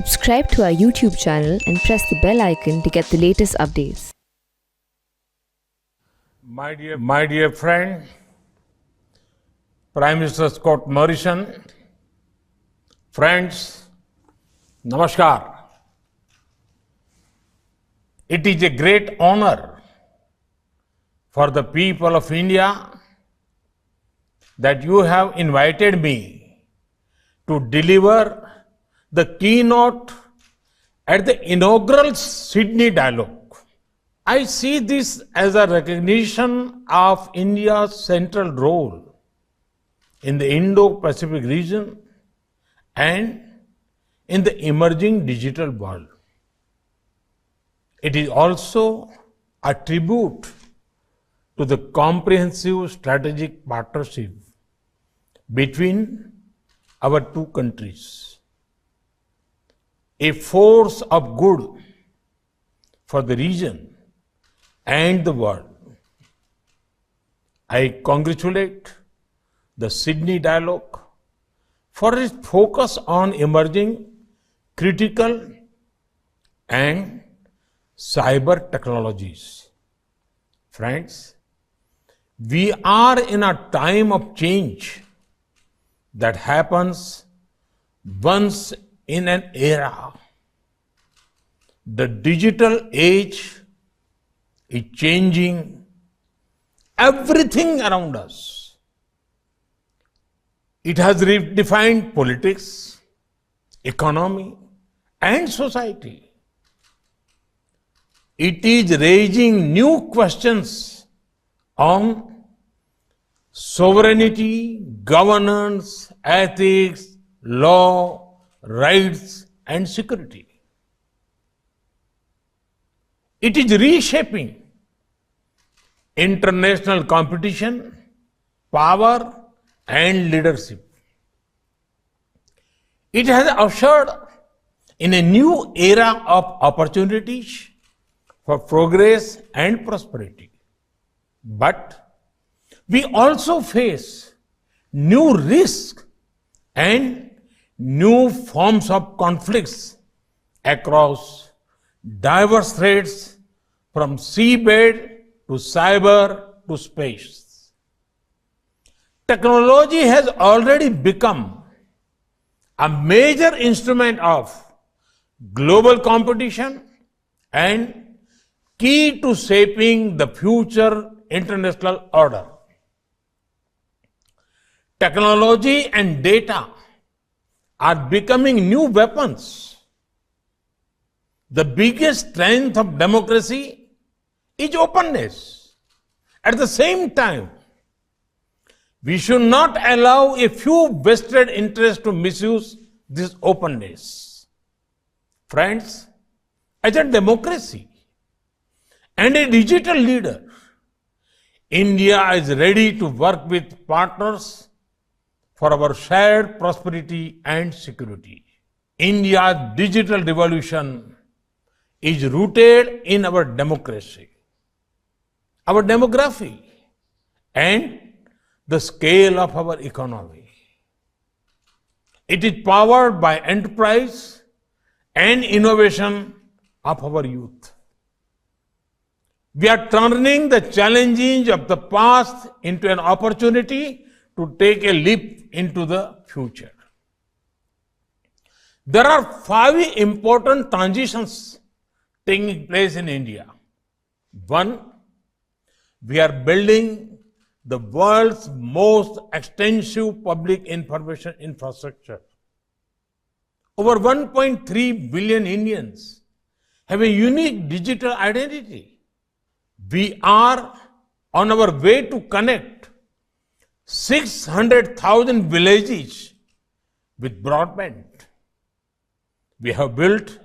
Subscribe to our YouTube channel and press the bell icon to get the latest updates. My dear friend, Prime Minister Scott Morrison, friends, Namaskar. It is a great honor for the people of India that you have invited me to deliver the keynote at the inaugural Sydney Dialogue. I see this as a recognition of India's central role in the Indo-Pacific region and in the emerging digital world. It is also a tribute to the comprehensive strategic partnership between our two countries, a force of good for the region and the world. I congratulate the Sydney Dialogue for its focus on emerging critical and cyber technologies. Friends, we are in a time of change that happens once in an era. The digital age is changing everything around us. It has redefined politics, economy, and society. It is raising new questions on sovereignty, governance, ethics, law, rights, and security. It is reshaping international competition, power, and leadership. It has ushered in a new era of opportunities for progress and prosperity. But we also face new risks and new forms of conflicts across diverse threats from seabed to cyber to space. Technology has already become a major instrument of global competition and key to shaping the future international order. Technology and data are becoming new weapons. The biggest strength of democracy is openness. At the same time, we should not allow a few vested interests to misuse this openness. Friends, as a democracy and a digital leader, India is ready to work with partners for our shared prosperity and security. India's digital revolution is rooted in our democracy, our demography, and the scale of our economy. It is powered by enterprise and innovation of our youth. We are turning the challenges of the past into an opportunity to take a leap into the future. There are 5 important transitions taking place in India. 1, we are building the world's most extensive public information infrastructure. Over 1.3 billion Indians have a unique digital identity. We are on our way to connect 600,000 villages with broadband. We have built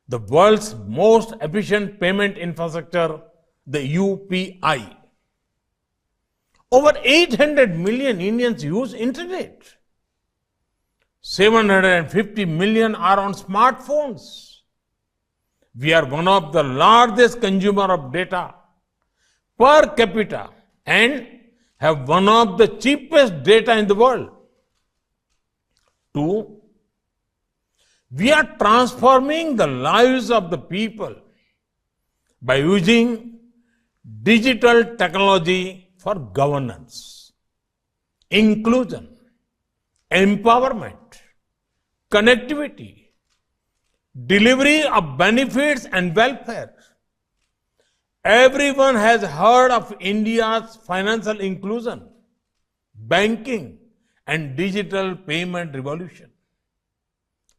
the world's most efficient payment infrastructure, the UPI. Over 800 million Indians use internet. 750 million are on smartphones. We are one of the largest consumer of data per capita and have one of the cheapest data in the world. 2, We are transforming the lives of the people by using digital technology for governance, inclusion, empowerment, connectivity, delivery of benefits and welfare. Everyone has heard of India's financial inclusion, banking, and digital payment revolution.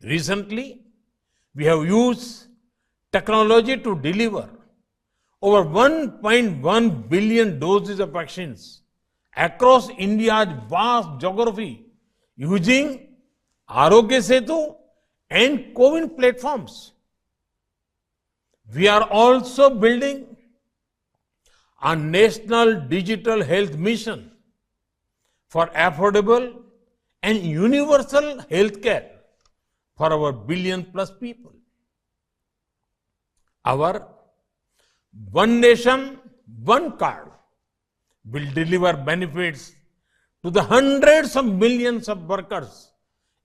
Recently, we have used technology to deliver over 1.1 billion doses of vaccines across India's vast geography using Arogya Setu and CoWIN platforms. We are also building a national digital health mission for affordable and universal healthcare for our billion plus people. Our One Nation, One Card will deliver benefits to the hundreds of millions of workers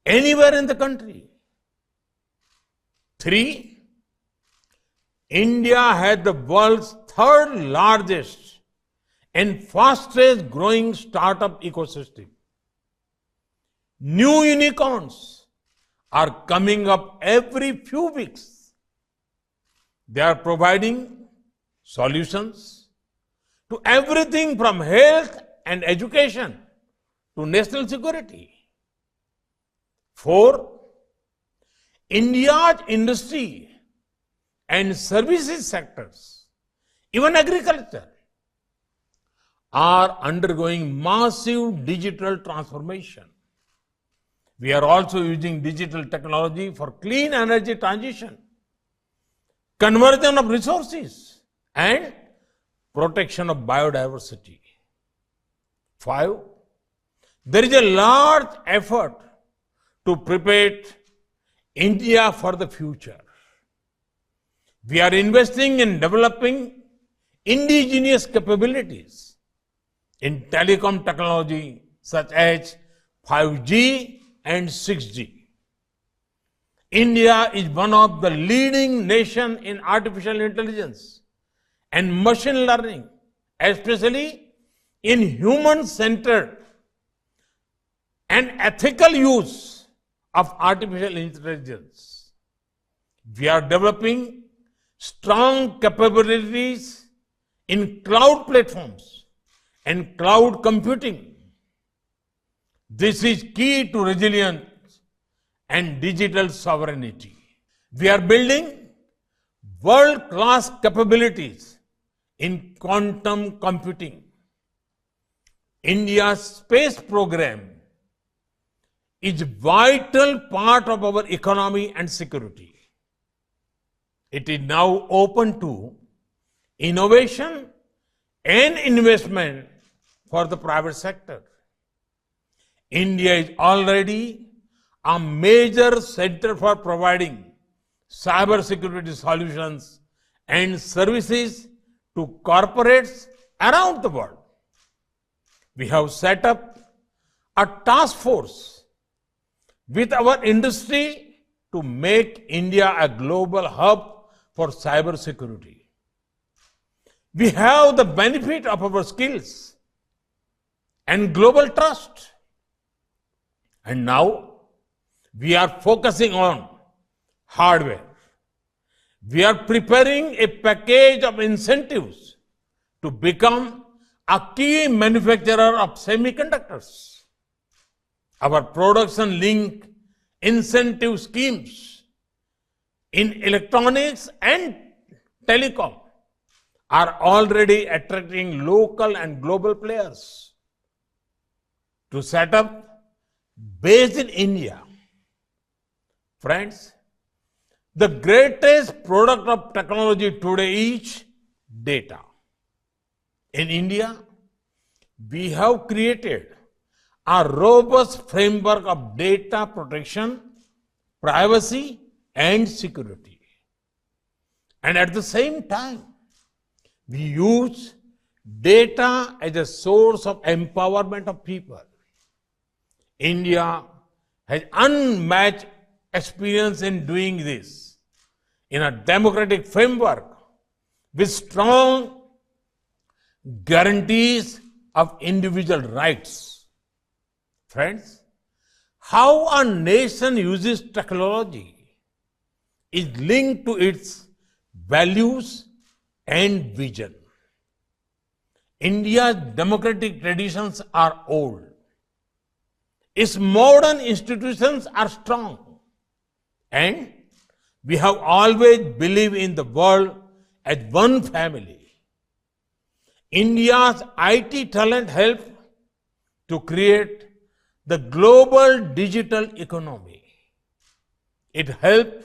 anywhere in the country. 3, India has the world's third largest and fastest growing startup ecosystem. New unicorns are coming up every few weeks. They are providing solutions to everything from health and education to national security. 4, India's industry and services sectors, even agriculture, are undergoing massive digital transformation. We are also using digital technology for clean energy transition, conversion of resources, and protection of biodiversity. 5, there is a large effort to prepare India for the future. We are investing in developing indigenous capabilities in telecom technology such as 5G and 6G. India is one of the leading nations in artificial intelligence and machine learning, especially in human-centered and ethical use of artificial intelligence. We are developing strong capabilities in cloud platforms and cloud computing. This is key to resilience and digital sovereignty. We are building world-class capabilities in quantum computing. India's space program is a vital part of our economy and security. It is now open to innovation and investment for the private sector. India is already a major center for providing cybersecurity solutions and services to corporates around the world. We have set up a task force with our industry to make India a global hub for cybersecurity. We have the benefit of our skills and global trust. And now we are focusing on hardware. We are preparing a package of incentives to become a key manufacturer of semiconductors. Our production link incentive schemes in electronics and telecom are already attracting local and global players. To set up base in India, friends, the greatest product of technology today is data. In India, we have created a robust framework of data protection, privacy, and security. And at the same time, we use data as a source of empowerment of people. India has unmatched experience in doing this in a democratic framework with strong guarantees of individual rights. Friends, how a nation uses technology is linked to its values and vision. India's democratic traditions are old. Its modern institutions are strong. And we have always believed in the world as one family. India's IT talent helped to create the global digital economy. It helped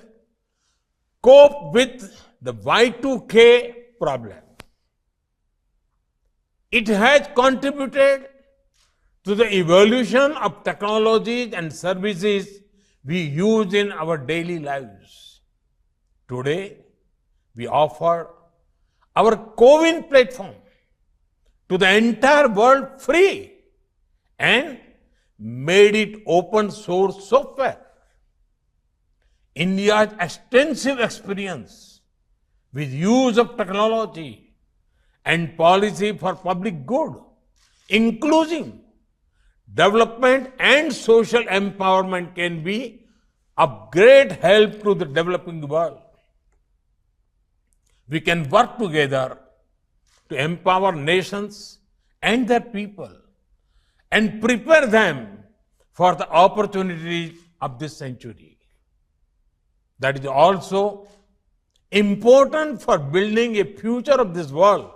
cope with the Y2K problem. It has contributed to the evolution of technologies and services we use in our daily lives. Today, we offer our CoWIN platform to the entire world free and made it open source software. India's extensive experience with use of technology and policy for public good, including development and social empowerment, can be of great help to the developing world. We can work together to empower nations and their people and prepare them for the opportunities of this century. That is also important for building a future of this world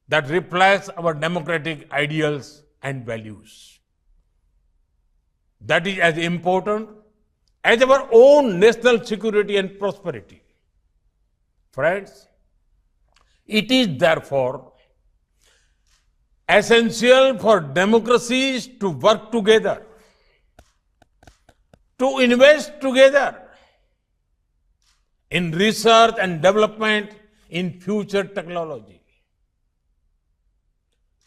that reflects our democratic ideals and values. That is as important as our own national security and prosperity. Friends, it is therefore essential for democracies to work together, to invest together in research and development in future technology,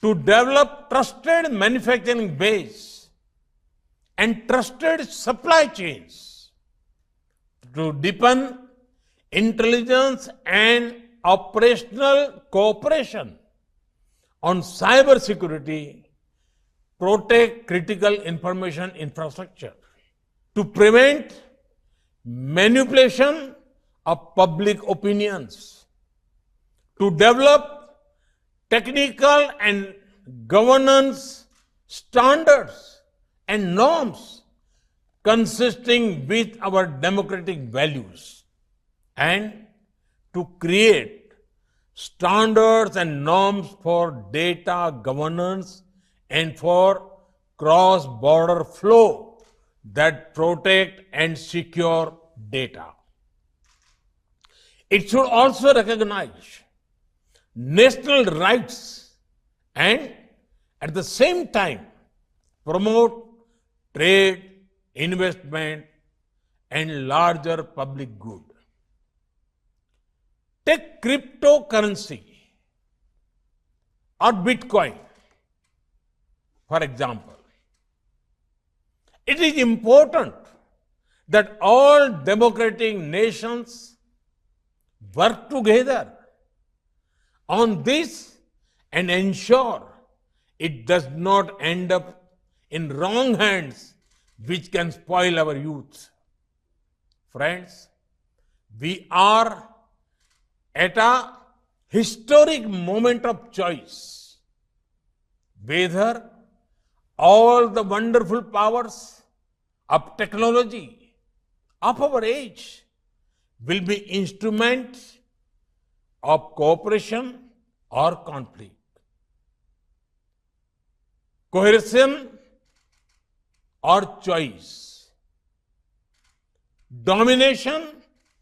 to develop trusted manufacturing base and trusted supply chains, to deepen intelligence and operational cooperation on cyber security, protect critical information infrastructure, to prevent manipulation of public opinions, to develop technical and governance standards and norms consisting with our democratic values, and to create standards and norms for data governance and for cross-border flow that protect and secure data. It should also recognize national rights and at the same time promote trade, investment, and larger public good. Take cryptocurrency or Bitcoin, for example. It is important that all democratic nations work together on this and ensure it does not end up in wrong hands, which can spoil our youth. Friends, we are at a historic moment of choice, whether all the wonderful powers of technology of our age will be instruments of cooperation or conflict, coercion or choice, domination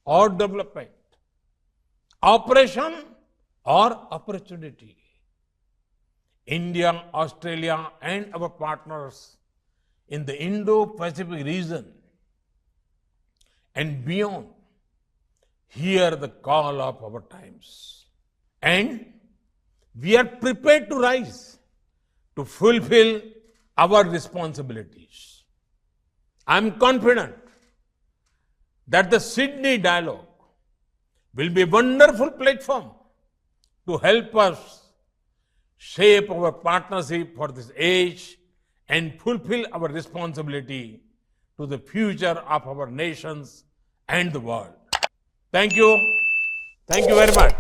or development, operation or opportunity. India, Australia, and our partners in the Indo-Pacific region and beyond hear the call of our times. And we are prepared to rise to fulfill our responsibilities. I am confident that the Sydney Dialogue will be a wonderful platform to help us shape our partnership for this age and fulfill our responsibility to the future of our nations and the world. Thank you. Thank you very much.